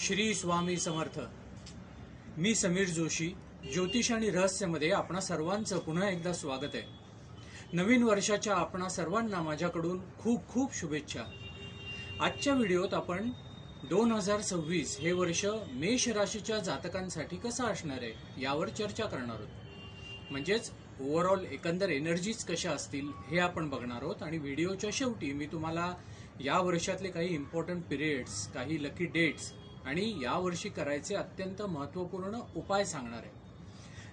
श्री स्वामी समर्थ. मी समीर जोशी. ज्योतिष आणि रहस्यमध्ये आपणा सर्वांचं पुन्हा एकदा स्वागत आहे. नवीन वर्षाच्या आपणा सर्वांना माझ्याकडून खूप खूप शुभेच्छा. आजच्या व्हिडिओत आपण 2026 हे वर्ष मेष राशीच्या जातकांसाठी कसं असणार आहे यावर चर्चा करणार आहोत. म्हणजेच ओव्हरऑल एकंदर एनर्जीज कशा असतील हे आपण बघणार आहोत. आणि व्हिडिओच्या शेवटी मी तुम्हाला या वर्षातले काही इम्पॉर्टंट पिरियड्स, काही लकी डेट्स आणि यावर्षी करायचे अत्यंत महत्त्वपूर्ण उपाय सांगणार आहे.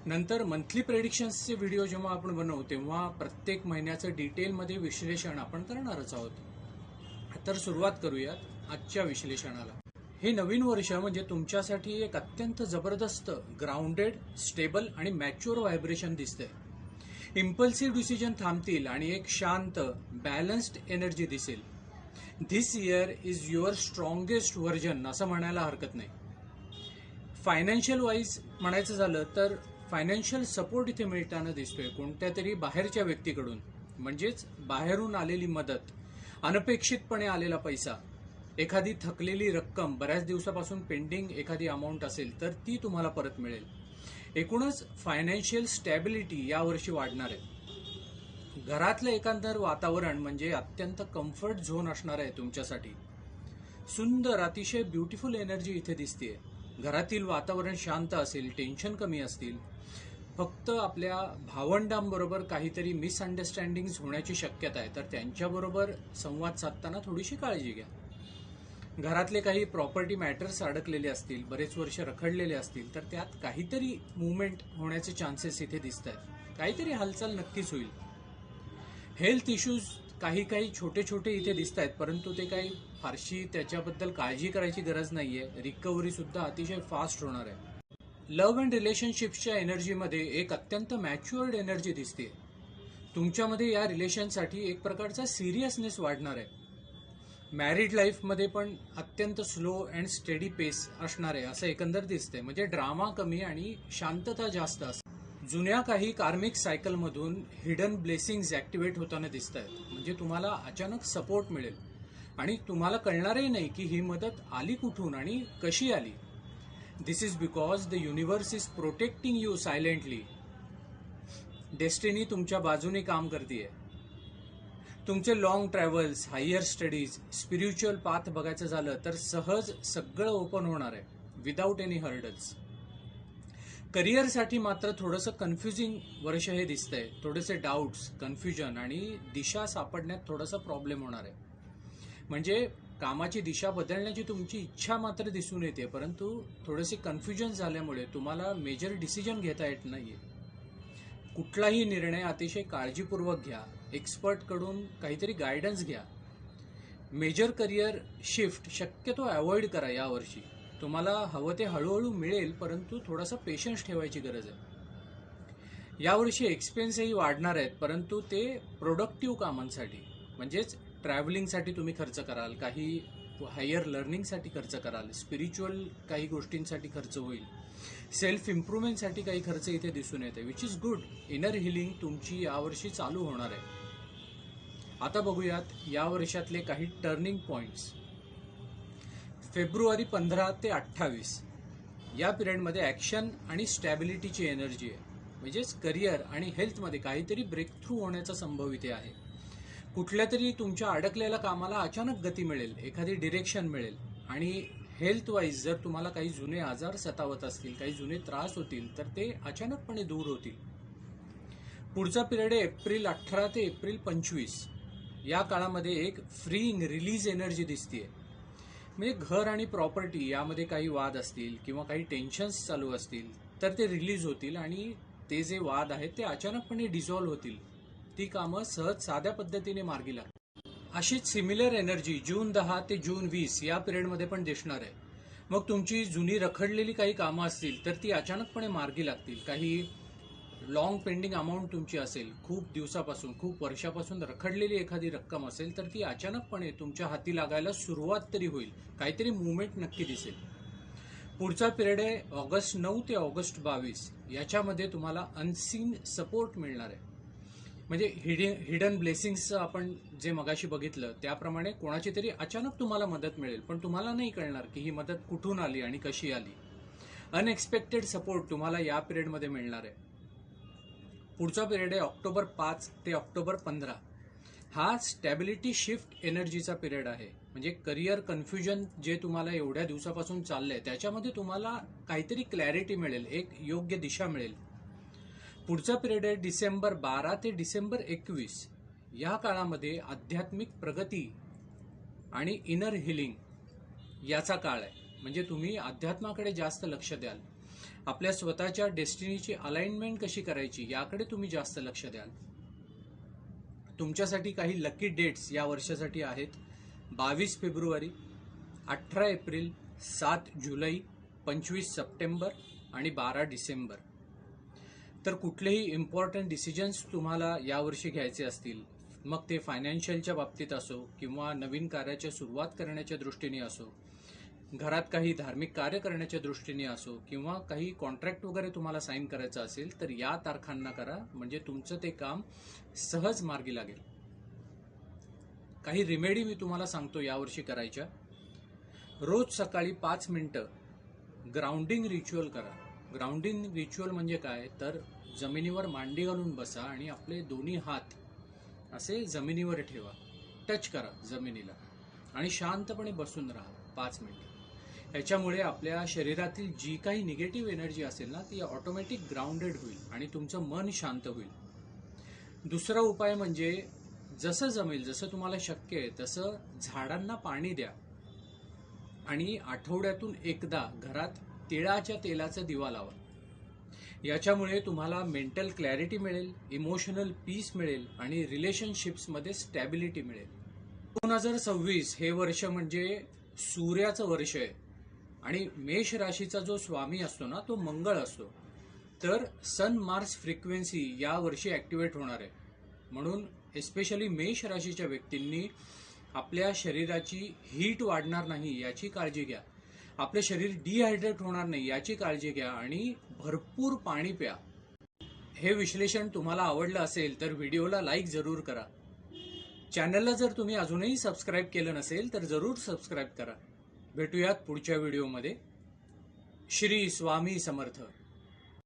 नंतर मंथली प्रेडिक्शन्सचे व्हिडिओ जेव्हा आपण बनवू तेव्हा प्रत्येक महिन्याचं डिटेलमध्ये विश्लेषण आपण करणारच आहोत. तर सुरुवात करूयात आजच्या विश्लेषणाला. हे नवीन वर्ष म्हणजे तुमच्यासाठी एक अत्यंत जबरदस्त ग्राउंडेड, स्टेबल आणि मॅच्युअर व्हायब्रेशन दिसतंय. इम्पल्सिव्ह डिसिजन थांबतील आणि एक शांत, बॅलन्स्ड एनर्जी दिसेल. This year is your strongest version असं म्हणायला हरकत नाही. फायनान्शियल वाईज म्हणायचं झालं तर फायनान्शियल सपोर्ट इथे मिळताना दिसतोय कोणत्या तरी बाहेरच्या व्यक्तीकडून. म्हणजेच बाहेरून आलेली मदत, अनपेक्षितपणे आलेला पैसा, एखादी थकलेली रक्कम, बऱ्याच दिवसापासून पेंडिंग एखादी अमाऊंट असेल तर ती तुम्हाला परत मिळेल. एकूणच फायनान्शियल स्टॅबिलिटी यावर्षी वाढणार आहे. घरातलं एकंदर वातावरण म्हणजे अत्यंत कम्फर्ट झोन असणार आहे तुमच्यासाठी. सुंदर, अतिशय ब्युटिफुल एनर्जी इथे दिसतेय. घरातील वातावरण शांत असेल, टेन्शन कमी असतील. फक्त आपल्या भावंडांबरोबर काहीतरी मिसअंडरस्टँडिंग होण्याची शक्यता आहे, तर त्यांच्याबरोबर संवाद साधताना थोडीशी काळजी घ्या. घरातले काही प्रॉपर्टी मॅटर्स अडकलेले असतील, बरेच वर्ष रखडलेले असतील, तर त्यात काहीतरी मुवमेंट होण्याचे चान्सेस इथे दिसत आहेत. काहीतरी हालचाल नक्कीच होईल. हेल्थ इश्यूज काही छोटे छोटे इथे दिसत आहेत, परंतु ते काही फारशी त्याच्याबद्दल काळजी करायची गरज नाहीये. रिकव्हरी सुद्धा अतिशय फास्ट होणार आहे. लव्ह अँड रिलेशनशिप्सच्या एनर्जीमध्ये एक अत्यंत मॅच्युअर्ड एनर्जी दिसते. तुमच्यामध्ये या रिलेशनसाठी एक प्रकारचा सिरियसनेस वाढणार आहे. मॅरिड लाईफमध्ये पण अत्यंत स्लो अँड स्टेडी पेस असणार आहे असं एकंदर दिसतंय. म्हणजे ड्रामा कमी आणि शांतता जास्त असते. जुन्या काही कार्मिक सायकलमधून हिडन ब्लेसिंग्स ऍक्टिव्हेट होताना दिसत आहेत. म्हणजे तुम्हाला अचानक सपोर्ट मिळेल आणि तुम्हाला कळणारही नाही की ही मदत आली कुठून आणि कशी आली. This is because the universe is protecting you silently. Destiny तुमच्या बाजूने काम करतेय. तुमचे long travels, higher studies, spiritual path बघायचं झालं तर सहज सगळं ओपन होणार आहे विदाऊट एनी हर्डल्स. करिअरसाठी मात्र थोडंसं कन्फ्युजिंग वर्ष हे दिसतंय. थोडेसे डाऊट्स, कन्फ्युजन आणि दिशा सापडण्यात थोडासा प्रॉब्लेम होणार आहे. म्हणजे कामाची दिशा बदलण्याची तुमची इच्छा मात्र दिसून येते, परंतु थोडेसे कन्फ्युजन झाल्यामुळे तुम्हाला मेजर डिसिजन घेता येत नाहीये. कुठलाही निर्णय अतिशय काळजीपूर्वक घ्या. एक्सपर्टकडून काहीतरी गायडन्स घ्या. मेजर करिअर शिफ्ट शक्यतो अवॉइड करा यावर्षी. तुम्हाला हवं ते हळूहळू मिळेल, परंतु थोडासा पेशन्स ठेवायची गरज आहे. यावर्षी एक्सपेन्सही वाढणार आहेत, परंतु ते प्रोडक्टिव्ह कामांसाठी. म्हणजेच ट्रॅव्हलिंगसाठी तुम्ही खर्च कराल, काही हायर लर्निंगसाठी खर्च कराल, स्पिरिच्युअल काही गोष्टींसाठी खर्च होईल, सेल्फ इम्प्रूव्हमेंटसाठी काही खर्च इथे दिसून येते, which is good. Inner healing तुमची यावर्षी चालू होणार आहे. आता बघूयात या वर्षातले काही टर्निंग पॉइंट्स. फेब्रुवारी 15 ते 28 या पिरियडमध्ये ॲक्शन आणि स्टॅबिलिटीची एनर्जी आहे. म्हणजेच करिअर आणि हेल्थमध्ये काहीतरी ब्रेक थ्रू होण्याचा संभव इथे आहे. कुठल्या तरी तुमच्या अडकलेल्या कामाला अचानक गती मिळेल, एखादी डिरेक्शन मिळेल. आणि हेल्थ वाईज जर तुम्हाला काही जुने आजार सतावत असतील, काही जुने त्रास होतील, तर ते अचानकपणे दूर होतील. पुढचा पिरियड आहे एप्रिल 18 ते एप्रिल 25. या काळामध्ये एक फ्रीइंग, रिलीज एनर्जी दिसतीये. म्हणजे घर आणि प्रॉपर्टी यामध्ये काही वाद असतील किंवा काही टेन्शन्स चालू असतील तर ते रिलीज होतील आणि ते जे वाद आहेत ते अचानकपणे डिझॉल्व्ह होतील. ती कामं सहज साध्या पद्धतीने मार्गी लागतील. अशीच सिमिलर एनर्जी जून 10 ते जून 20 या पिरियडमध्ये पण दिसणार आहे. मग तुमची जुनी रखडलेली काही कामं असतील तर ती अचानकपणे मार्गी लागतील. काही लॉंग पेंडिंग अमाऊंट तुमची असेल, खूप दिवसापासून, खूप वर्षापासून रखडलेली एखादी रक्कम असेल तर ती अचानकपणे तुमच्या हाती लागायला सुरुवात तरी होईल. काहीतरी मुवमेंट नक्की दिसेल. पुढचा पिरियड आहे ऑगस्ट 9 ते ऑगस्ट 22. याच्यामध्ये तुम्हाला अनसीन सपोर्ट मिळणार आहे. म्हणजे हिडन ब्लेसिंग्सचं आपण जे मगाशी बघितलं त्याप्रमाणे कोणाची तरी अचानक तुम्हाला मदत मिळेल, पण तुम्हाला नाही कळणार की ही मदत कुठून आली आणि कशी आली. अनएक्सपेक्टेड सपोर्ट तुम्हाला या पिरियडमध्ये मिळणार आहे. पुढचा पिरियड आहे ऑक्टोबर 5 ते ऑक्टोबर 15. हा स्टॅबिलिटी शिफ्ट एनर्जीचा पिरियड आहे. म्हणजे करिअर कन्फ्युजन जे तुम्हाला एवढ्या दिवसापासून चाललंय त्याच्यामध्ये तुम्हाला काहीतरी क्लॅरिटी मिळेल, एक योग्य दिशा मिळेल. पुढचा पिरियड आहे डिसेंबर 12 ते डिसेंबर 21. या काळामध्ये आध्यात्मिक प्रगती आणि इनर हिलिंग याचा काळ आहे. म्हणजे तुम्ही अध्यात्माकडे जास्त लक्ष द्याल, आपल्या स्वतःच्या डेस्टिनीची अलाइनमेंट कशी करायची याकडे तुम्ही जास्त लक्ष द्याल. तुमच्यासाठी काही लकी डेट्स या वर्षासाठी आहेत. 22 फेब्रुवारी, 18 एप्रिल, 7 जुलै, 25 सप्टेंबर आणि 12 डिसेंबर. तर कुठलेही इम्पॉर्टंट डिसिजन्स तुम्हाला यावर्षी घ्यायचे असतील, मग ते फायनान्शियलच्या बाबतीत असो किंवा नवीन कार्याच्या सुरुवात करण्याच्या दृष्टीने असो, घरात काही धार्मिक कार्य करण्याच्या दृष्टीने असो किंवा काही कॉन्ट्रॅक्ट वगैरे तुम्हाला साईन करायचं असेल, तर या तारखांना करा, म्हणजे तुमचं ते काम सहज मार्गी लागेल. काही रिमेडी मी तुम्हाला सांगतो यावर्षी करायच्या. रोज सकाळी 5 मिनिटं ग्राउंडिंग रिच्युअल करा. ग्राउंडिंग रिच्युअल म्हणजे काय, तर जमिनीवर मांडी घालून बसा आणि आपले दोन्ही हात असे जमिनीवर ठेवा, टच करा जमिनीला आणि शांतपणे बसून राहा 5 मिनिटं. याच्यामुळे आपल्या शरीरातील जी काही निगेटिव्ह एनर्जी असेल ना, ती ऑटोमॅटिक ग्राउंडेड होईल आणि तुमचं मन शांत होईल. दुसरा उपाय म्हणजे जसं जमेल, जसं तुम्हाला शक्य आहे तसं झाडांना पाणी द्या आणि आठवड्यातून एकदा घरात तिळाच्या तेलाचा दिवा लावा. याच्यामुळे तुम्हाला मेंटल क्लॅरिटी मिळेल, इमोशनल पीस मिळेल आणि रिलेशनशिप्समध्ये स्टॅबिलिटी मिळेल. 2026 हे वर्ष म्हणजे सूर्याचं वर्ष आहे आणि मेष राशीचा जो स्वामी असतो ना, तो मंगळ असतो. तर सन मार्स फ्रिक्वेन्सी या वर्षी ऍक्टिव्हेट होणार आहे. म्हणून एस्पेशली मेष राशीच्या व्यक्तींनी आपल्या शरीराची हीट वाढणार नाही याची काळजी घ्या, आपले शरीर डिहायड्रेट होणार नाही याची काळजी घ्या आणि भरपूर पाणी प्या. हे विश्लेषण तुम्हाला आवडलं असेल तर व्हिडिओला लाईक जरूर करा. चॅनलला जर तुम्ही अजूनही सबस्क्राईब केलं नसेल तर जरूर सबस्क्राईब करा. भेटूयात पुढच्या व्हिडिओमध्ये. श्री स्वामी समर्थ.